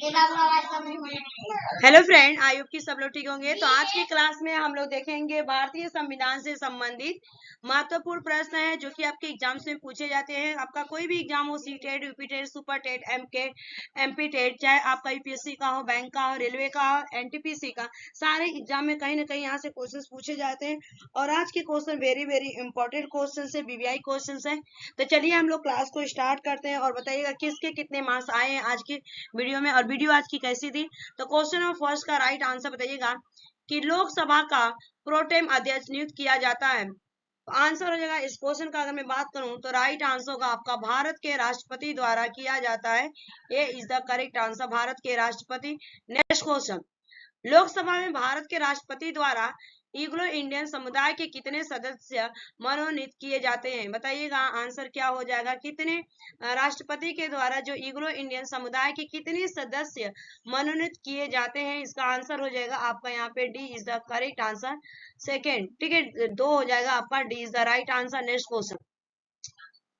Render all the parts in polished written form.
Hello friend, I hope कि सब लोग ठीक होंगे। तो आज की क्लास में हम लोग देखेंगे भारतीय संविधान से संबंधित महत्वपूर्ण प्रश्न है जो कि आपके एग्जाम्स में पूछे जाते हैं। आपका कोई भी एग्जाम हो, C TET, UP TET, super TET, MP TET, चाहे आपका यूपीएससी का हो, बैंक का हो, रेलवे का हो, एनटीपीसी का, सारे एग्जाम में कहीं ना कहीं यहाँ से क्वेश्चन पूछे जाते हैं। और आज के question very very important question है, बीबीआई क्वेश्चन है। तो चलिए हम लोग क्लास को स्टार्ट करते हैं और बताइएगा किसके कितने मार्क्स आए हैं आज की वीडियो में और वीडियो आज की कैसी थी। तो क्वेश्चन नंबर फर्स्ट का राइट आंसर बताइएगा कि लोकसभा का प्रोटेम अध्यक्ष नियुक्त किया जाता है। तो आंसर हो जाएगा इस क्वेश्चन का। अगर मैं बात करूं तो राइट आंसर होगा आपका भारत के राष्ट्रपति द्वारा किया जाता है। ये is the correct answer, Bharat के राष्ट्रपति। नेक्स्ट क्वेश्चन, लोकसभा में भारत के राष्ट्रपति द्वारा एंग्लो इंडियन समुदाय के कितने सदस्य मनोनीत किए जाते हैं? बताइएगा आंसर क्या हो जाएगा। कितने राष्ट्रपति के द्वारा जो एंग्लो इंडियन समुदाय के कितने सदस्य मनोनीत किए जाते हैं? इसका आंसर हो जाएगा आपका यहाँ पे D is the correct answer. Second, ठीक है, 2 हो जाएगा आपका, D is the right answer. Next question,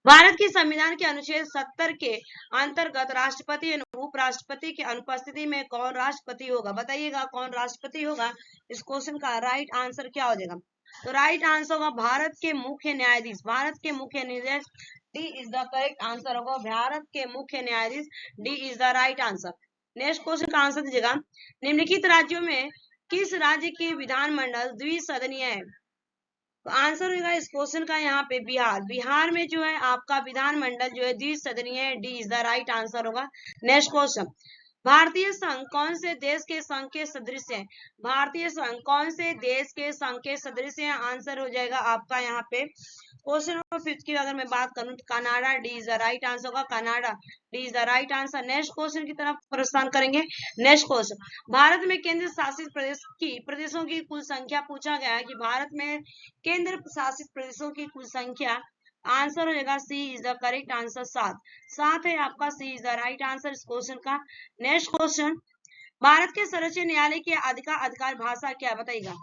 Bharat के संविधान के अनुच्छेद 70 के अंतर्गत राष्ट्रपति और उपराष्ट्रपति की अनुपस्थिति में कौन राष्ट्रपति होगा? बताइएगा कौन राष्ट्रपति होगा। इस क्वेश्चन का राइट आंसर क्या हो जाएगा? तो राइट आंसर होगा भारत के मुख्य न्यायाधीश। भारत के मुख्य न्यायाधीश, D is the correct answer होगा, भारत के मुख्य न्यायाधीश, D is the right answer. Next question का आंसर दीजिएगा, निम्नलिखित राज्यों में किस राज्य की विधानमंडल द्विसदनीय है? तो आंसर होगा इस क्वेश्चन का यहाँ पे बिहार। बिहार में जो है आपका विधानमंडल जो है द्विसदनीय है, D is the right answer होगा। नेक्स्ट क्वेश्चन, भारतीय संघ कौन से देश के संघ के सदृश है? भारतीय संघ कौन से देश के संघ के सदृश है? आंसर हो जाएगा आपका यहाँ पे क्वेश्चन नंबर 5 की अगर मैं बात करूं तो Canada, D is the right answer होगा, Canada, D is the right answer. Next question की तरफ प्रस्थान करेंगे। नेक्स्ट क्वेश्चन, भारत में केंद्र शासित प्रदेशों की कुल संख्या पूछा गया है कि भारत में केंद्र शासित प्रदेशों की कुल संख्या, आंसर हो जाएगा सी इज द करेक्ट आंसर, 7 है आपका, सी इज द राइट आंसर इस क्वेश्चन का। नेक्स्ट क्वेश्चन, भारत के सर्वोच्च न्यायालय की अधिकार भाषा क्या है? बताइएगा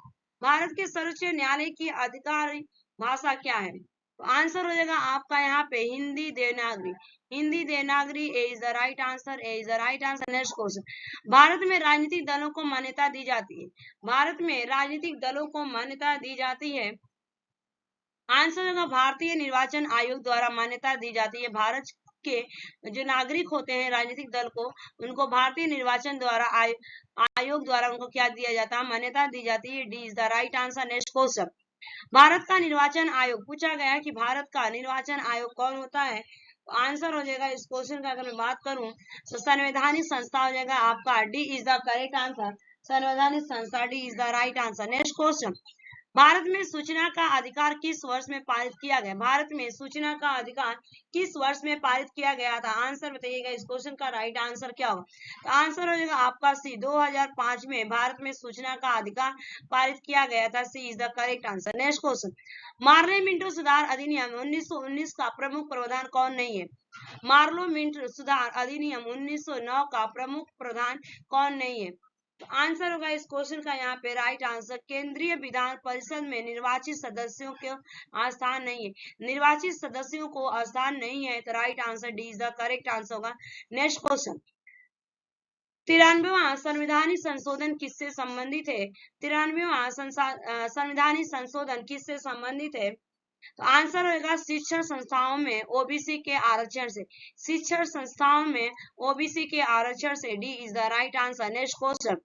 भारत के सर्वोच्च न्यायालय की अधिकारी भाषा क्या है? तो आंसर हो जाएगा आपका यहाँ पे Hindi Devanagari, Hindi Devanagari, A is the right answer, A is the right answer. Next question, Bharat में राजनीतिक दलों को मान्यता दी जाती है। भारत में राजनीतिक दलों को मान्यता दी जाती है, आंसर होगा भारतीय निर्वाचन आयोग द्वारा मान्यता दी जाती है। भारत के जो नागरिक होते हैं राजनीतिक दल को, उनको भारतीय निर्वाचन द्वारा आयोग द्वारा उनको क्या दिया जाता है? मान्यता दी जाती है, D is the right answer. Next question, Bharat का निर्वाचन आयोग पूछा गया है कि भारत का निर्वाचन आयोग कौन होता है? तो आंसर हो जाएगा इस क्वेश्चन का अगर मैं बात करूं तो संवैधानिक संस्था हो जाएगा आपका, D is the correct answer, संवैधानिक संस्था, D is the right answer. Next question, Bharat में सूचना का अधिकार किस वर्ष में पारित किया गया? भारत में सूचना का अधिकार किस वर्ष में पारित किया गया था? आंसर बताइएगा इस क्वेश्चन का राइट आंसर क्या होगा। तो आंसर हो जाएगा आपका सी, 2005 में भारत में सूचना का अधिकार पारित किया गया था, C is the correct answer. Next question, Morley Minto सुधार अधिनियम 1919 का प्रमुख प्रावधान कौन नहीं है? मार्लो मिंटो सुधार अधिनियम 1909 का प्रमुख प्रावधान कौन नहीं है? तो आंसर होगा इस क्वेश्चन का यहाँ पे राइट आंसर, केंद्रीय विधान परिषद में निर्वाचित सदस्यों को स्थान नहीं है, निर्वाचित सदस्यों को स्थान नहीं है, तो right answer D is the correct answer होगा। नेक्स्ट क्वेश्चन, 93वां संवैधानिक संशोधन किससे संबंधित है? 93वां संवैधानिक संशोधन किससे संबंधित है? तो आंसर होगा शिक्षण संस्थाओं में ओबीसी के आरक्षण से, शिक्षण संस्थाओं में ओबीसी के आरक्षण से, D is the right answer. Next question,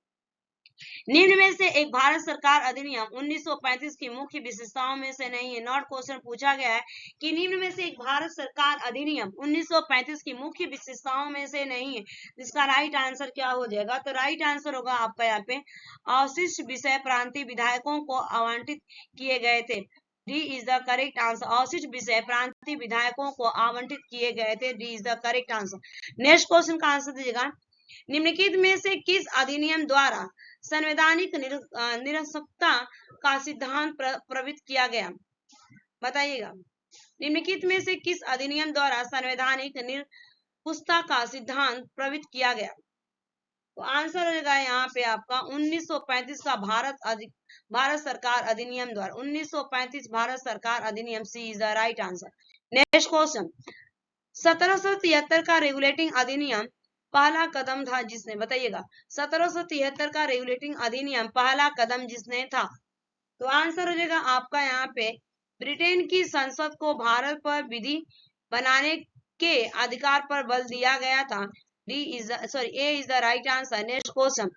निम्न में से एक भारत सरकार अधिनियम 1935 की मुख्य विशेषताओं में से नहीं है। नॉट क्वेश्चन पूछा गया है कि निम्न में से एक भारत सरकार अधिनियम 1935 की मुख्य विशेषताओं में से नहीं है, इसका राइट आंसर क्या हो जाएगा? तो राइट आंसर होगा आपका यहाँ पे अवशिष्ट विषय प्रांतीय विधायकों को आवंटित किए गए थे, D is the correct answer, अवशिष्ट विषय प्रांतीय विधायकों को आवंटित किए गए थे, D is the correct answer. Next question का आंसर दीजिएगा, निम्नलिखित में से किस अधिनियम द्वारा संवैधानिक निरंकुशता का सिद्धांत प्रवृत्त किया गया? बताइएगा निम्नलिखित में से किस अधिनियम द्वारा संवैधानिक निरंकुशता का सिद्धांत प्रवृत्त किया गया? तो आंसर हो जाएगा यहाँ पे आपका 1935 का भारत सरकार अधिनियम द्वारा, 1935 भारत सरकार अधिनियम, C is the right answer. Next question, 1773 का रेगुलेटिंग अधिनियम पहला कदम था जिसने, बताइएगा 1773 का रेगुलेटिंग अधिनियम पहला कदम जिसने था? तो आंसर हो जाएगा आपका यहाँ पे ब्रिटेन की संसद को भारत पर विधि बनाने के अधिकार पर बल दिया गया था। A is the right answer. Next question,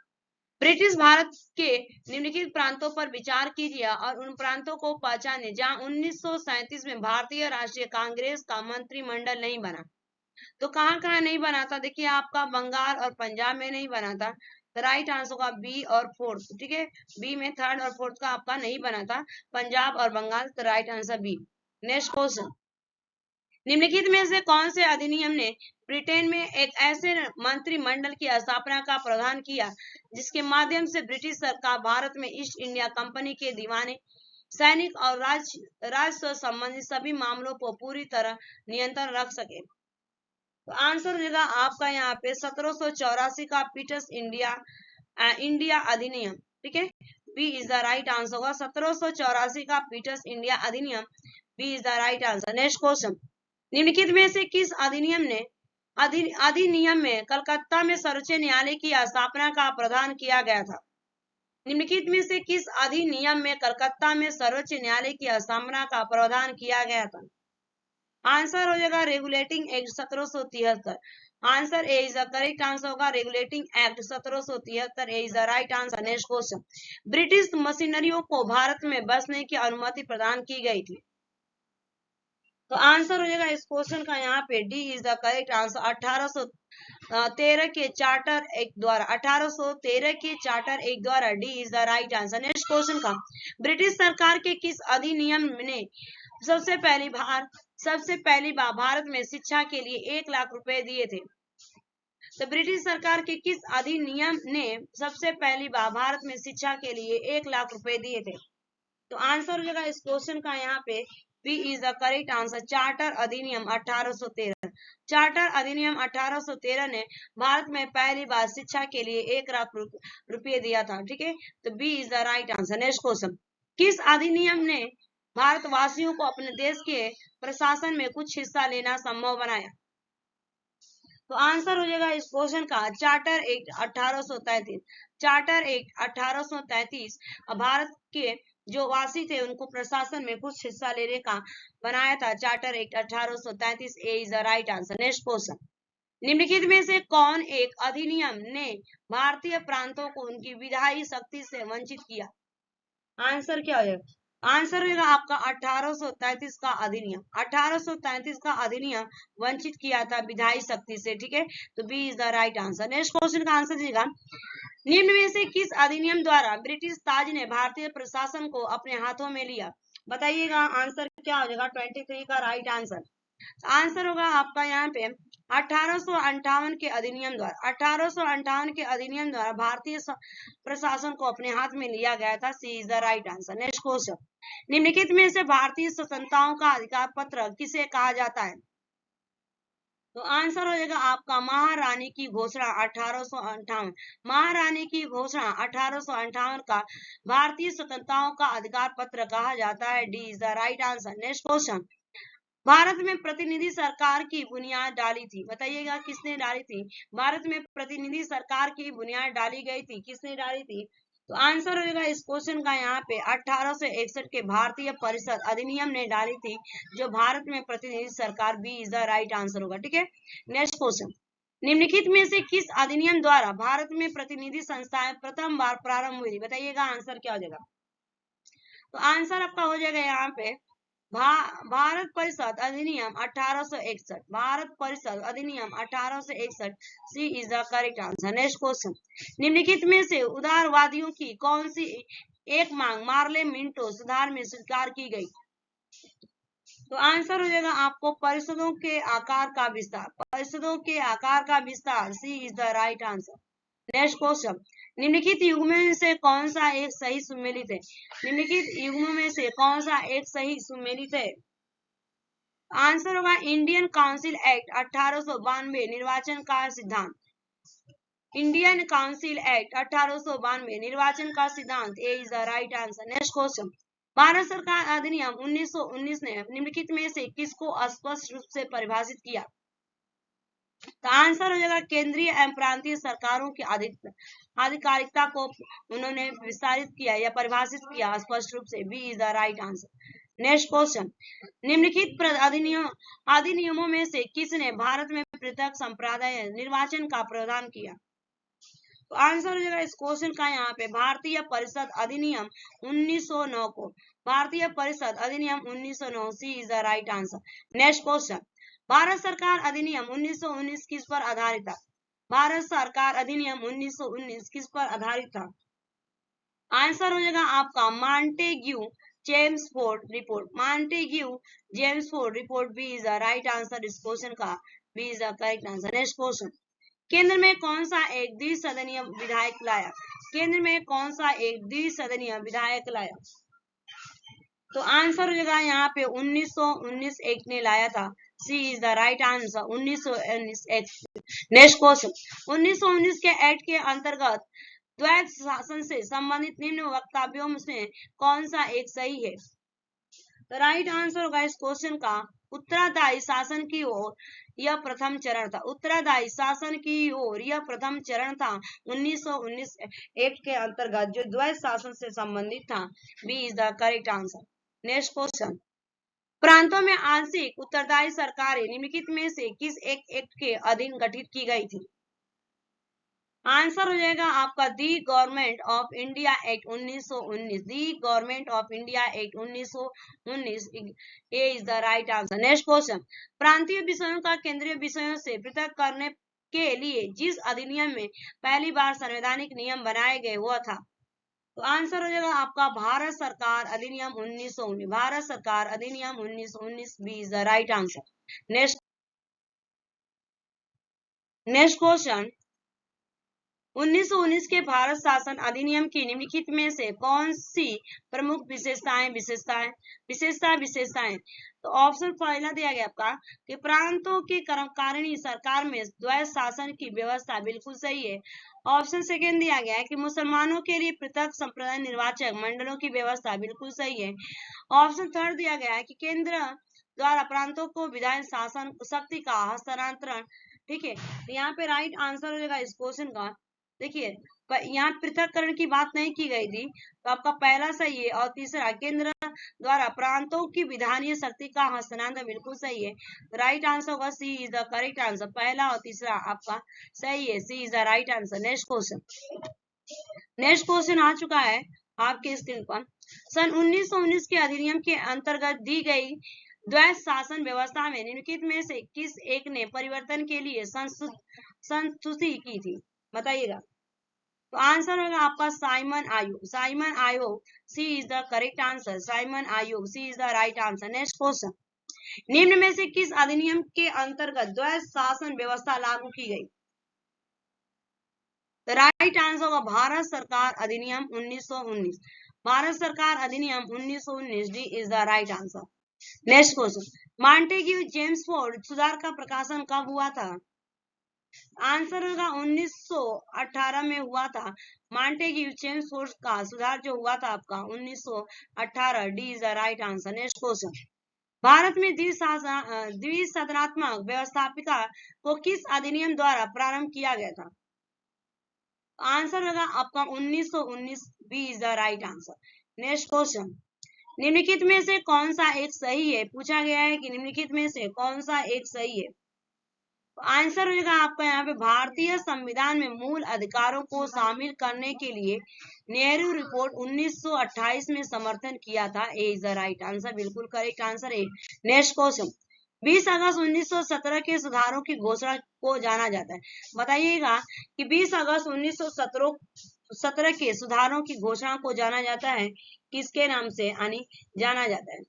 British Bharat के निम्नलिखित प्रांतों पर विचार कीजिए और उन प्रांतों को पहचाने जहां 1937 में भारतीय राष्ट्रीय कांग्रेस का मंत्रिमंडल नहीं बना। तो कहाँ कहाँ नहीं बना था? देखिए आपका बंगाल और पंजाब में नहीं बना था। तो राइट आंसर का बी और फोर्थ, ठीक है, बी में थर्ड और फोर्थ का आपका नहीं बना था, पंजाब और बंगाल। तो right answer B. Next question, निम्नलिखित में से कौन से अधिनियम ने ब्रिटेन में एक ऐसे मंत्रिमंडल की स्थापना का प्रावधान किया जिसके माध्यम से ब्रिटिश सरकार भारत में ईस्ट इंडिया कंपनी के दीवाने, सैनिक और राजस्व संबंधित सभी मामलों पर पूरी तरह नियंत्रण रख सके? तो आंसर हो जाएगा आपका यहाँ पे 1784 का पीटर्स इंडिया अधिनियम, ठीक है, B is the right answer होगा 1784 का पीटर्स इंडिया अधिनियम, B is the right answer. Next question, निम्नलिखित में से किस अधिनियम में कलकत्ता में सर्वोच्च न्यायालय की स्थापना का प्रावधान किया गया था? निम्नलिखित में से किस अधिनियम में कलकत्ता में सर्वोच्च न्यायालय की स्थापना का प्रावधान किया गया था? आंसर हो जाएगा regulating act 1773। Answer A is the correct answer होगा regulating act 1773, A is the right answer. Next question, British मशीनरियों को भारत में बसने की अनुमति प्रदान की गई थी? तो आंसर हो जाएगा इस क्वेश्चन का यहाँ पे D is the correct answer 1813 के चार्टर एक्ट द्वारा, 1813 के चार्टर एक्ट द्वारा, D is the right answer. Next question का, ब्रिटिश सरकार के किस अधिनियम ने सबसे पहली बार भारत में शिक्षा के लिए 1 लाख रुपए दिए थे? तो ब्रिटिश सरकार के किस अधिनियम ने सबसे पहली बार भारत में शिक्षा के लिए 1 लाख रुपए दिए थे? तो आंसर हो जाएगा इस क्वेश्चन का यहाँ पे B is the correct answer, charter अधिनियम 1813। चार्टर अधिनियम 1813 ने भारत में पहली बार शिक्षा के लिए 1 लाख रुपये दिया था, ठीक है, तो B is the right answer. Next question, किस अधिनियम ने भारतवासियों को अपने देश के प्रशासन में कुछ हिस्सा लेना संभव बनाया? तो आंसर हो जाएगा इस क्वेश्चन का charter act 1833। Charter act 1833 Bharat के जो वासी थे उनको प्रशासन में कुछ हिस्सा लेने का बनाया था, charter act 1833, A is the right answer. Next question, निम्नलिखित में से कौन एक अधिनियम ने भारतीय प्रांतों को उनकी विधायी शक्ति से वंचित किया? आंसर क्या हो जाएगा? आंसर होगा आपका 1833 का अधिनियम। 1833 का अधिनियम वंचित किया था विधायी शक्ति से, ठीक है, तो B is the right answer. Next question का आंसर दीजिएगा, निम्न में से किस अधिनियम द्वारा ब्रिटिश ताज ने भारतीय प्रशासन को अपने हाथों में लिया? बताइएगा आंसर क्या हो जाएगा 23 का राइट आंसर। आंसर होगा आपका यहाँ पे 1858 के अधिनियम द्वारा, 1858 के अधिनियम द्वारा भारतीय प्रशासन को अपने हाथ में लिया गया था, C is the right answer. Next question, निम्नलिखित में से भारतीय स्वतंत्रताओं का अधिकार पत्र किसे कहा जाता है? तो आंसर हो जाएगा आपका महारानी की घोषणा 1858। महारानी की घोषणा 1858 का भारतीय स्वतंत्रताओं का अधिकार पत्र कहा जाता है, D is the right answer. Next question, Bharat में प्रतिनिधि सरकार की बुनियाद डाली थी? बताइएगा किसने डाली थी? भारत में प्रतिनिधि सरकार की बुनियाद डाली गई थी, किसने डाली थी? तो आंसर हो जाएगा इस क्वेश्चन का यहाँ पे 1861 के भारतीय परिषद अधिनियम ने डाली थी, जो भारत में प्रतिनिधि सरकार, B is the right answer होगा, ठीक है। नेक्स्ट क्वेश्चन, निम्नलिखित में से किस अधिनियम द्वारा भारत में प्रतिनिधि संस्थाएं प्रथम बार प्रारंभ हुई? बताइएगा आंसर क्या हो जाएगा? तो आंसर आपका हो जाएगा यहाँ पे भारत परिषद अधिनियम 1861। भारत परिषद अधिनियम 1861, C is the correct answer. Next question, निम्नलिखित में से उदारवादियों की कौन सी एक मांग मार्ले मिंटो सुधार में स्वीकार की गई? तो आंसर हो जाएगा आपको परिषदों के आकार का विस्तार, परिषदों के आकार का विस्तार, C is the right answer. Next question, निम्नलिखित युग्म में से कौन सा एक सही सुमेलित है? निम्नलिखित युग्म में से कौन सा एक सही सुमेलित है? आंसर होगा इंडियन काउंसिल एक्ट 1892 निर्वाचन का सिद्धांत। इंडियन काउंसिल एक्ट 1892 निर्वाचन का सिद्धांत, A is the right answer. Next question, Bharat सरकार अधिनियम 1919 ने निम्नलिखित में से किसको स्पष्ट रूप से परिभाषित किया? तो आंसर हो जाएगा केंद्रीय एवं प्रांतीय सरकारों की आधिकारिकता को उन्होंने विस्तारित किया या परिभाषित किया स्पष्ट रूप से। B is the right answer. Next question, निम्नलिखित अधिनियमों में से किसने भारत में पृथक संप्रदाय निर्वाचन का प्रावधान किया? तो आंसर हो जाएगा इस क्वेश्चन का यहाँ पे भारतीय परिषद अधिनियम 1909 को, भारतीय परिषद अधिनियम 1909। C is the right answer. Next question, Bharat सरकार अधिनियम 1919 किस पर आधारित था? भारत सरकार अधिनियम 1919 किस पर आधारित था? आंसर हो जाएगा आपका Montagu Chelmsford report, Montagu Chelmsford report. B is the right answer इस क्वेश्चन का, B is the correct answer. Next question, केंद्र में कौन सा एक द्विसदनीय विधायक लाया? केंद्र में कौन सा एक द्विसदनीय विधायक लाया? तो आंसर हो जाएगा यहाँ पे 1919 एक्ट ने लाया था। C is the right answer, 1919 act. Next question, 1919 के एक्ट के अंतर्गत द्वैध शासन से संबंधित निम्न वक्तव्यों में कौन सा एक सही है? तो राइट आंसर होगा इस क्वेश्चन का उत्तरादायी शासन की ओर यह प्रथम चरण था। उत्तरादायी शासन की ओर यह प्रथम चरण था 1919 एक्ट के अंतर्गत जो द्वैध शासन से संबंधित था। B is the correct answer. Next question, प्रांतों में आंशिक उत्तरदायी सरकारें निम्नलिखित में से किस एक एक्ट के अधीन गठित की गई थी? आंसर हो जाएगा आपका the government of India act 1919, the government of India act 1919। A is the right answer. Next question, प्रांतीय विषयों का केंद्रीय विषयों से पृथक करने के लिए जिस अधिनियम में पहली बार संवैधानिक नियम बनाए गए वह था? तो आंसर हो जाएगा आपका भारत सरकार अधिनियम 1919, भारत सरकार अधिनियम 1919। B is the right answer. Next question, 1919 के भारत शासन अधिनियम की निम्नलिखित में से कौन सी प्रमुख विशेषताएं? तो ऑप्शन पहला दिया गया आपका कि प्रांतों की कार्यकारिणी सरकार में द्वैध शासन की व्यवस्था, बिल्कुल सही है। ऑप्शन सेकेंड दिया गया है कि मुसलमानों के लिए पृथक संप्रदाय निर्वाचक मंडलों की व्यवस्था, बिल्कुल सही है। ऑप्शन थर्ड दिया गया है कि केंद्र द्वारा प्रांतों को विधायी शासन शक्ति का हस्तांतरण, ठीक है। तो यहाँ पे राइट आंसर हो जाएगा इस क्वेश्चन का। देखिए यहाँ पृथककरण की बात नहीं की गई थी, तो आपका पहला सही है और तीसरा केंद्र द्वारा प्रांतों की विधानीय शक्ति का हस्तांतरण, बिल्कुल सही है। राइट आंसर होगा C is the correct answer, पहला और तीसरा आपका सही है। C is the right answer. Next question आ चुका है आपके स्क्रीन पर। सन 1919 के अधिनियम के अंतर्गत दी गई द्वैध शासन व्यवस्था में निम्नलिखित में से किस एक ने परिवर्तन के लिए संस्तुति की थी? बताइएगा। तो आंसर होगा आपका साइमन आयोग, साइमन आयोग। C is the correct answer, Simon आयोग। C is the right answer. Next question, निम्न में से किस अधिनियम के अंतर्गत द्वैध शासन व्यवस्था लागू की गई? तो राइट आंसर होगा भारत सरकार अधिनियम 1919, भारत सरकार अधिनियम 1919। D is the right answer. Next question, Montagu Chelmsford सुधार का प्रकाशन कब हुआ था? आंसर होगा 1918 में हुआ था। मॉन्टेग्यू चेम्सफोर्ड का सुधार जो हुआ था आपका 1918। D is the right answer. Next question, Bharat में द्विसदनात्मक व्यवस्थापिका को किस अधिनियम द्वारा प्रारंभ किया गया था? आंसर होगा आपका 1919। B is the right answer. Next question, निम्नलिखित में से कौन सा एक सही है? पूछा गया है कि निम्नलिखित में से कौन सा एक सही है। आंसर होगा आपका यहाँ पे भारतीय संविधान में मूल अधिकारों को शामिल करने के लिए नेहरू रिपोर्ट 1928 में समर्थन किया था। A is the right answer, बिल्कुल करेक्ट आंसर है। नेक्स्ट क्वेश्चन, 20 अगस्त 1917 के सुधारों की घोषणा को जाना जाता है। बताइएगा कि 20 अगस्त 1917 के सुधारों की घोषणा को जाना जाता है किसके नाम से यानी जाना जाता है?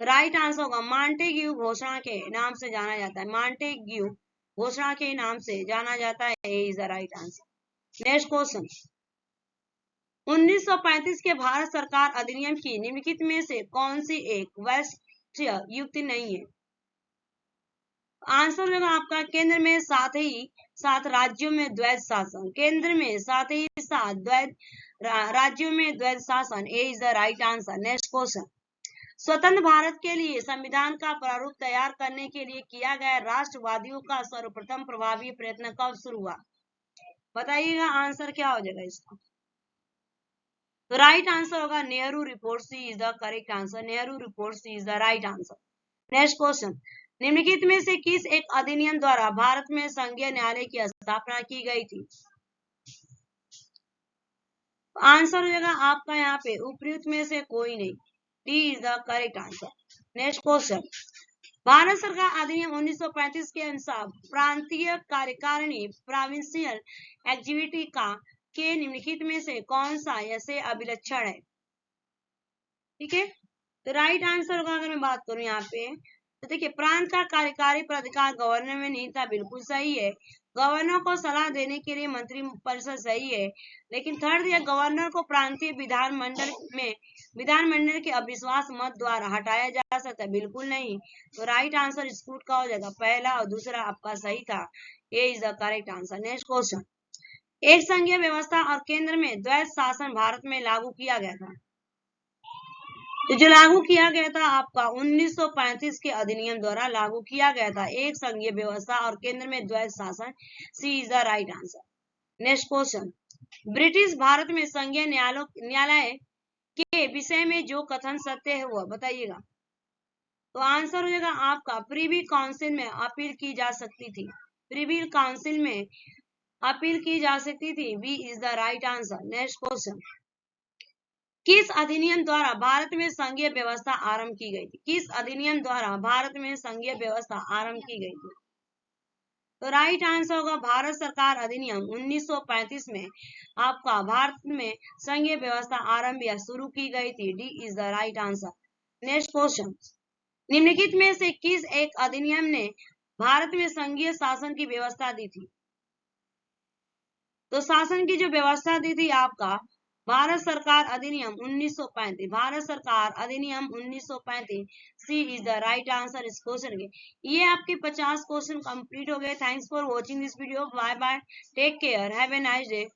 राइट आंसर होगा मॉन्टेग्यू घोषणा के नाम से जाना जाता है, मॉन्टेग्यू घोषणा के नाम से जाना जाता है। A is the right answer. Next question, 1935 के भारत सरकार अधिनियम की निम्नलिखित में से कौन सी एक वैश्य युक्ति नहीं है? आंसर होगा आपका केंद्र में साथ ही साथ राज्यों में द्वैध शासन, केंद्र में साथ ही साथ राज्यों में द्वैध शासन। A is the right answer. Next question, स्वतंत्र भारत के लिए संविधान का प्रारूप तैयार करने के लिए किया गया राष्ट्रवादियों का सर्वप्रथम प्रभावी प्रयत्न कब शुरू हुआ? बताइएगा आंसर क्या हो जाएगा इसका। तो राइट आंसर होगा Nehru report C is the correct answer. Nehru report C is the right answer. Next question, निम्नलिखित में से किस एक अधिनियम द्वारा भारत में संघीय न्यायालय की स्थापना की गई थी? आंसर हो जाएगा आपका यहाँ पे उपयुक्त में से कोई नहीं, D is the correct answer. Next question, Bharat सरकार अधिनियम 1935 के अनुसार प्रांतीय कार्यकारिणी प्रोविंशियल एक्टिविटी का के निम्नलिखित में से कौन सा ऐसे अभिलक्षण है? ठीक है, तो राइट आंसर होगा, अगर मैं बात करूं यहाँ पे तो देखिए प्रांत का कार्यकारी प्राधिकार गवर्नर में नहीं था, बिल्कुल सही है। गवर्नर को सलाह देने के लिए मंत्री परिषद सही है, लेकिन थर्ड ये गवर्नर को प्रांतीय विधानमंडल के अविश्वास मत द्वारा हटाया जा सकता है, बिल्कुल नहीं। तो राइट आंसर स्कूट का हो जाएगा, पहला और दूसरा आपका सही था, A is the correct answer. Next question, एक संघीय व्यवस्था और केंद्र में द्वैध शासन भारत में लागू किया गया था। तो जो लागू किया गया था आपका 1935 के अधिनियम द्वारा लागू किया गया था, एक संघीय व्यवस्था और केंद्र में द्वैध शासन, C is the right answer. Next question, British Bharat में संघीय न्यायालय के विषय में जो कथन सत्य है वह बताइएगा। तो आंसर हो जाएगा आपका प्रिवी काउंसिल में अपील की जा सकती थी, प्रिवी काउंसिल में अपील की जा सकती थी, B is the right answer. Next question, किस अधिनियम द्वारा भारत में संघीय व्यवस्था आरंभ की गई थी? किस अधिनियम द्वारा भारत में संघीय व्यवस्था आरंभ की गई थी? तो राइट आंसर होगा भारत सरकार अधिनियम 1935 में आपका भारत में संघीय व्यवस्था आरंभ या शुरू की गई थी, D is the right answer. Next question, निम्नलिखित में से किस एक अधिनियम ने भारत में संघीय शासन की व्यवस्था दी थी? तो शासन की जो व्यवस्था दी थी आपका भारत सरकार अधिनियम 1935, भारत सरकार अधिनियम 1935, C is the right answer इस क्वेश्चन के। ये आपके 50 क्वेश्चन कंप्लीट हो गए। Thanks for watching this video, bye bye, take care, have a nice day.